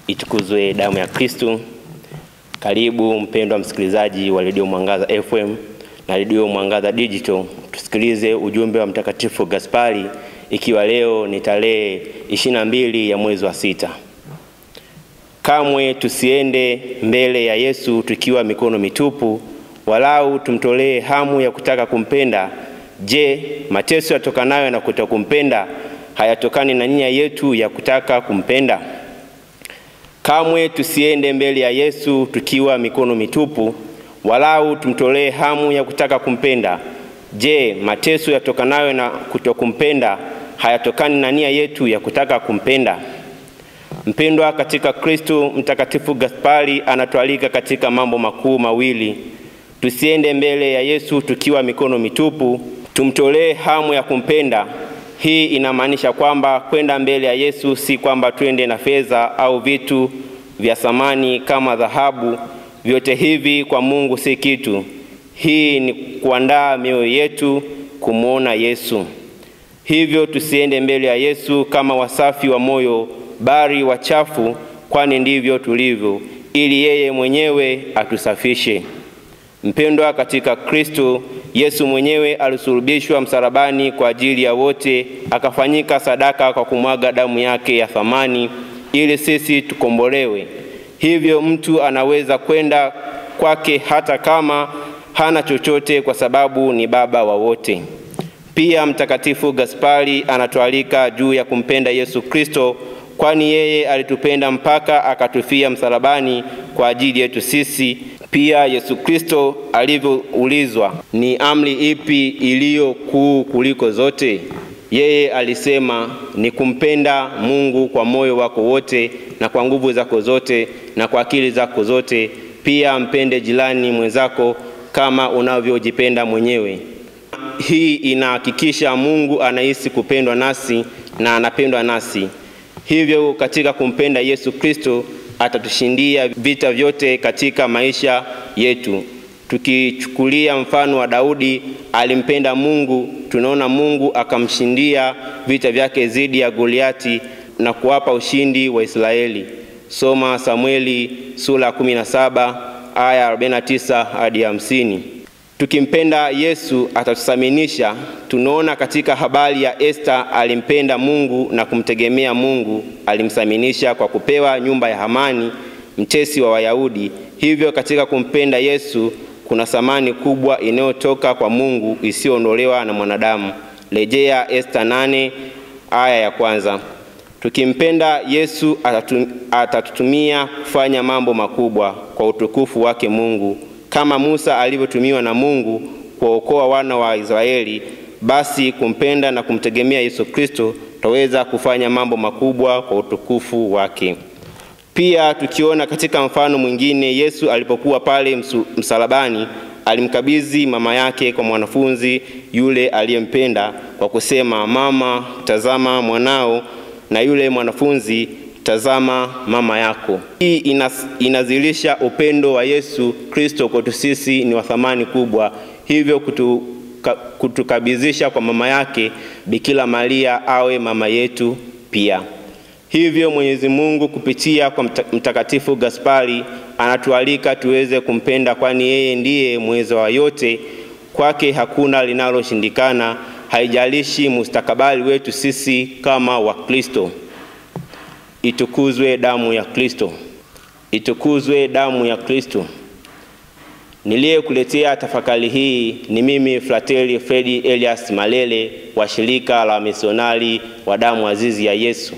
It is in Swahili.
Itukuzwe damu ya Kristo. Karibu mpendwa msikilizaji wa Radio Mwangaza FM na Radio Mwangaza Digital, tusikilize ujumbe wa Mtakatifu Gaspari, ikiwa leo ni tarehe 22 ya mwezi wa 6. Kamwe tusiende mbele ya Yesu tukiwa mikono mitupu, walau tumtolee hamu ya kutaka kumpenda. Je, mateso yatokanayo na kutokumpenda hayatokani na nia yetu ya kutaka kumpenda? Kamwe tusiende mbele ya Yesu tukiwa mikono mitupu, walau tumtolee hamu ya kutaka kumpenda. Je, mateso yatokanayo na kutokumpenda hayatokani na nia yetu ya kutaka kumpenda? Mpendwa katika Kristo, Mtakatifu Gaspari anatualika katika mambo makuu mawili. Tusiende mbele ya Yesu tukiwa mikono mitupu, tumtolee hamu ya kumpenda. Hii inamaanisha kwamba kwenda mbele ya Yesu si kwamba twende na fedha au vitu vya thamani kama dhahabu. Vyote hivi kwa Mungu si kitu. Hii ni kuandaa mioyo yetu kumuona Yesu. Hivyo tusiende mbele ya Yesu kama wasafi wa moyo, bali wachafu, kwani ndivyo tulivyo, ili yeye mwenyewe atusafishe. Mpendwa katika Kristo, Yesu mwenyewe alisulubishwa msalabani kwa ajili ya wote, akafanyika sadaka kwa kumwaga damu yake ya thamani ili sisi tukombolewe. Hivyo mtu anaweza kwenda kwake hata kama hana chochote, kwa sababu ni baba wa wote. Pia Mtakatifu Gaspari anatualika juu ya kumpenda Yesu Kristo, kwani yeye alitupenda mpaka akatufia msalabani kwa ajili yetu sisi. Pia Yesu Kristo alivyoulizwa, ni amri ipi iliyo kuu kuliko zote? Yeye alisema ni kumpenda Mungu kwa moyo wako wote na kwa nguvu zako zote na kwa akili zako zote. Pia mpende jirani mwenzako kama unavyojipenda mwenyewe. Hii inahakikisha Mungu anahisi kupendwa nasi na anapendwa nasi. Hivyo katika kumpenda Yesu Kristo atatushindia vita vyote katika maisha yetu. Tukichukulia mfano wa Daudi, alimpenda Mungu, tunaona Mungu akamshindia vita vyake dhidi ya Goliati na kuwapa ushindi wa Israeli. Soma Samueli sura 17 aya 49 hadi 50. Tukimpenda Yesu atatuthaminisha. Tunaona katika habari ya Esther, alimpenda Mungu na kumtegemea Mungu, alimthaminisha kwa kupewa nyumba ya Hamani, mtesi wa Wayahudi. Hivyo katika kumpenda Yesu kuna thamani kubwa inayotoka kwa Mungu isiyoondolewa na mwanadamu. Rejea Esther 8 aya ya 1. Tukimpenda Yesu atatutumia kufanya mambo makubwa kwa utukufu wake Mungu, kama Musa alivyotumiwa na Mungu kuokoa wana wa Israeli. Basi kumpenda na kumtegemea Yesu Kristo tutaweza kufanya mambo makubwa kwa utukufu wake. Pia tukiona katika mfano mwingine, Yesu alipokuwa pale msalabani, alimkabidhi mama yake kwa mwanafunzi yule aliyempenda kwa kusema, mama, tazama mwanao, na yule mwanafunzi, tazama mama yako. Hii inazilisha upendo wa Yesu Kristo kwetu sisi ni wa thamani kubwa, hivyo kutukabidhisha kwa mama yake Bikira Maria awe mama yetu pia. Hivyo Mwenyezi Mungu kupitia kwa Mtakatifu Gaspari anatualika tuweze kumpenda, kwani yeye ndiye mweza wa yote. Kwake hakuna linaloshindikana, haijalishi mustakabali wetu sisi kama wa Kristo. Itukuzwe damu ya Kristo. Itukuzwe damu ya Kristo. Niliyekuletea tafakari hii ni mimi Frateli Fredi Elias Malele wa shirika la misionari wa damu azizi ya Yesu.